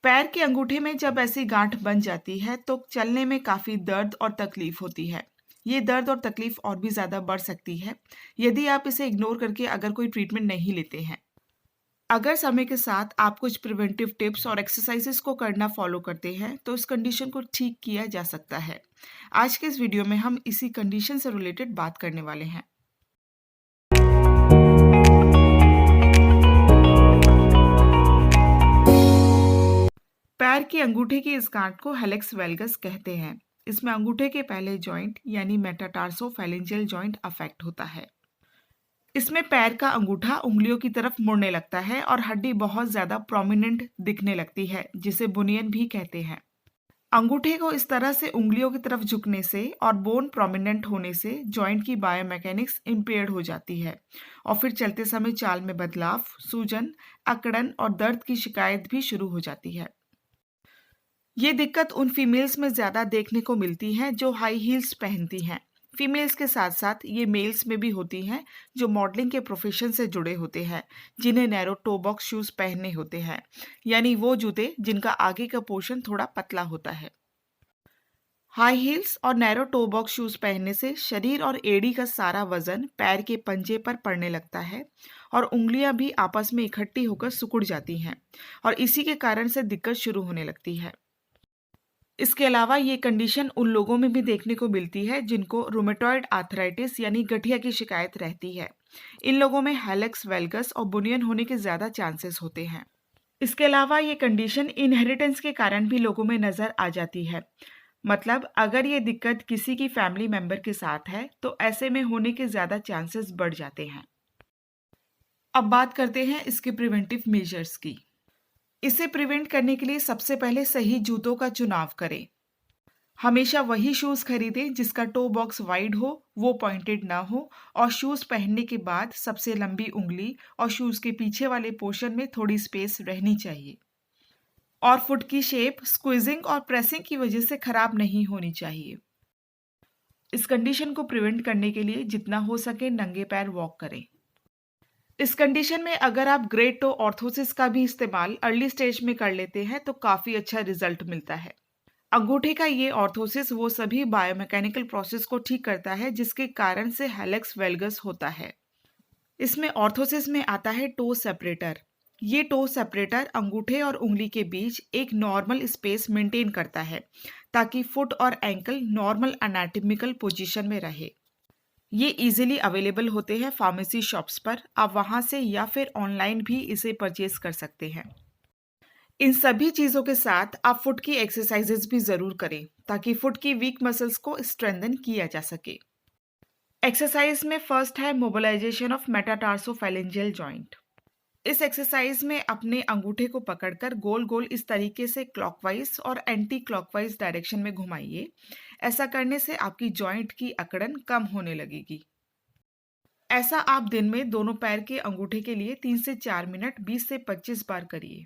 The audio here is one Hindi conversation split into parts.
पैर के अंगूठे में जब ऐसी गांठ बन जाती है तो चलने में काफ़ी दर्द और तकलीफ होती है। ये दर्द और तकलीफ और भी ज़्यादा बढ़ सकती है यदि आप इसे इग्नोर करके अगर कोई ट्रीटमेंट नहीं लेते हैं। अगर समय के साथ आप कुछ प्रिवेंटिव टिप्स और एक्सरसाइजेस को करना फॉलो करते हैं तो इस कंडीशन को ठीक किया जा सकता है। आज के इस वीडियो में हम इसी कंडीशन से रिलेटेड बात करने वाले हैं। पैर के अंगूठे की इस गांठ को हेलिक्स वेल्गस कहते हैं। इसमें अंगूठे के पहले जॉइंट यानी मेटाटार्सोफैलेंजियल जॉइंट अफेक्ट होता है। इसमें पैर का अंगूठा उंगलियों की तरफ मुड़ने लगता है और हड्डी बहुत ज्यादा प्रोमिनेंट दिखने लगती है, जिसे बुनियन भी कहते हैं। अंगूठे को इस तरह से उंगलियों की तरफ झुकने से और बोन प्रोमिनेंट होने से जॉइंट की बायोमैकेनिक्स इम्पेयर्ड हो जाती है और फिर चलते समय चाल में बदलाव, सूजन, अकड़न और दर्द की शिकायत भी शुरू हो जाती है। ये दिक्कत उन फीमेल्स में ज़्यादा देखने को मिलती है जो हाई हील्स पहनती हैं। फीमेल्स के साथ साथ ये मेल्स में भी होती हैं जो मॉडलिंग के प्रोफेशन से जुड़े होते हैं, जिन्हें नैरो टो बॉक्स शूज़ पहनने होते हैं, यानी वो जूते जिनका आगे का पोर्शन थोड़ा पतला होता है। हाई हील्स और नैरो टो बॉक्स शूज़ पहनने से शरीर और एड़ी का सारा वजन पैर के पंजे पर पड़ने लगता है और उंगलियां भी आपस में इकट्ठी होकर सिकुड़ जाती हैं और इसी के कारण से दिक्कत शुरू होने लगती है। इसके अलावा ये कंडीशन उन लोगों में भी देखने को मिलती है जिनको रूमेटॉइड आर्थराइटिस यानी गठिया की शिकायत रहती है। इन लोगों में हेलिक्स वेल्गस और बुनियन होने के ज़्यादा चांसेस होते हैं। इसके अलावा ये कंडीशन इनहेरिटेंस के कारण भी लोगों में नज़र आ जाती है। मतलब अगर ये दिक्कत किसी की फैमिली मेंबर के साथ है तो ऐसे में होने के ज़्यादा चांसेस बढ़ जाते हैं। अब बात करते हैं इसके प्रिवेंटिव मेजर्स की। इसे प्रिवेंट करने के लिए सबसे पहले सही जूतों का चुनाव करें। हमेशा वही शूज़ खरीदें जिसका टो बॉक्स वाइड हो, वो पॉइंटेड ना हो और शूज़ पहनने के बाद सबसे लंबी उंगली और शूज़ के पीछे वाले पोर्शन में थोड़ी स्पेस रहनी चाहिए। और फुट की शेप स्क्वीजिंग और प्रेसिंग की वजह से खराब नहीं होनी चाहिए। इस कंडीशन को प्रिवेंट करने के लिए जितना हो सके नंगे पैर वॉक करें। इस कंडीशन में अगर आप ग्रेट टो ऑर्थोसिस का भी इस्तेमाल अर्ली स्टेज में कर लेते हैं तो काफ़ी अच्छा रिजल्ट मिलता है। अंगूठे का ये ऑर्थोसिस वो सभी बायोमैकेनिकल प्रोसेस को ठीक करता है जिसके कारण से हेलिक्स वेल्गस होता है। इसमें ऑर्थोसिस में आता है टो सेपरेटर। ये टो सेपरेटर अंगूठे और उंगली के बीच एक नॉर्मल स्पेस मेंटेन करता है ताकि फुट और एंकल नॉर्मल एनाटॉमिकल पोजीशन में रहे। ये इजीली अवेलेबल होते हैं फार्मेसी शॉप्स पर। आप वहाँ से या फिर ऑनलाइन भी इसे परचेज कर सकते हैं। इन सभी चीज़ों के साथ आप फुट की एक्सरसाइजेज भी ज़रूर करें ताकि फुट की वीक मसल्स को स्ट्रेंथन किया जा सके। एक्सरसाइज में फर्स्ट है मोबिलाइजेशन ऑफ मेटाटार्सोफैलेंजियल जॉइंट। इस एक्सरसाइज में अपने अंगूठे को पकड़कर गोल गोल इस तरीके से क्लॉकवाइज और एंटी क्लॉकवाइज डायरेक्शन में घुमाइए। ऐसा करने से आपकी जॉइंट की अकड़न कम होने लगेगी। ऐसा आप दिन में दोनों पैर के अंगूठे के लिए 3 से 4 मिनट 20 से 25 बार करिए।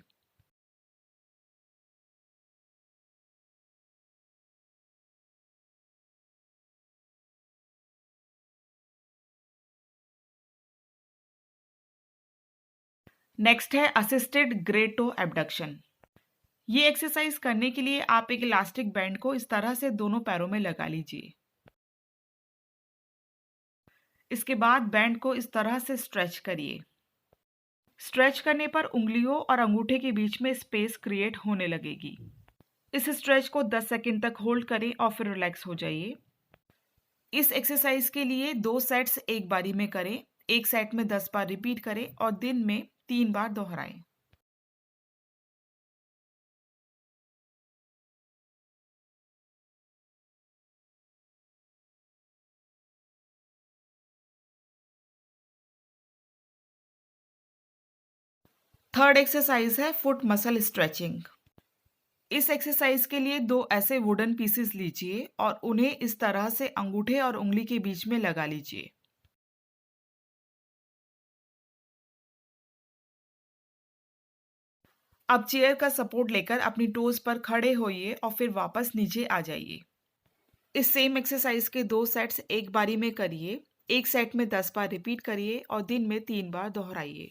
नेक्स्ट है असिस्टेड ग्रेट टो एबडक्शन। ये एक्सरसाइज करने के लिए आप एक इलास्टिक बैंड को इस तरह से दोनों पैरों में लगा लीजिए। इसके बाद बैंड को इस तरह से स्ट्रेच करिए। स्ट्रेच करने पर उंगलियों और अंगूठे के बीच में स्पेस क्रिएट होने लगेगी। इस स्ट्रेच को 10 सेकंड तक होल्ड करें और फिर रिलैक्स हो जाइए। इस एक्सरसाइज के लिए 2 सेट्स एक बारी में करें। एक सेट में 10 बार रिपीट करें और दिन में 3 बार दोहराएं। थर्ड एक्सरसाइज है फुट मसल स्ट्रेचिंग। इस एक्सरसाइज के लिए 2 ऐसे वुडन पीसेस लीजिए और उन्हें इस तरह से अंगूठे और उंगली के बीच में लगा लीजिए। अब चेयर का सपोर्ट लेकर अपनी टोज पर खड़े होइए और फिर वापस नीचे आ जाइए। इस सेम एक्सरसाइज के 2 सेट्स एक बारी में करिए। एक सेट में 10 बार रिपीट करिए और दिन में 3 बार दोहराइए।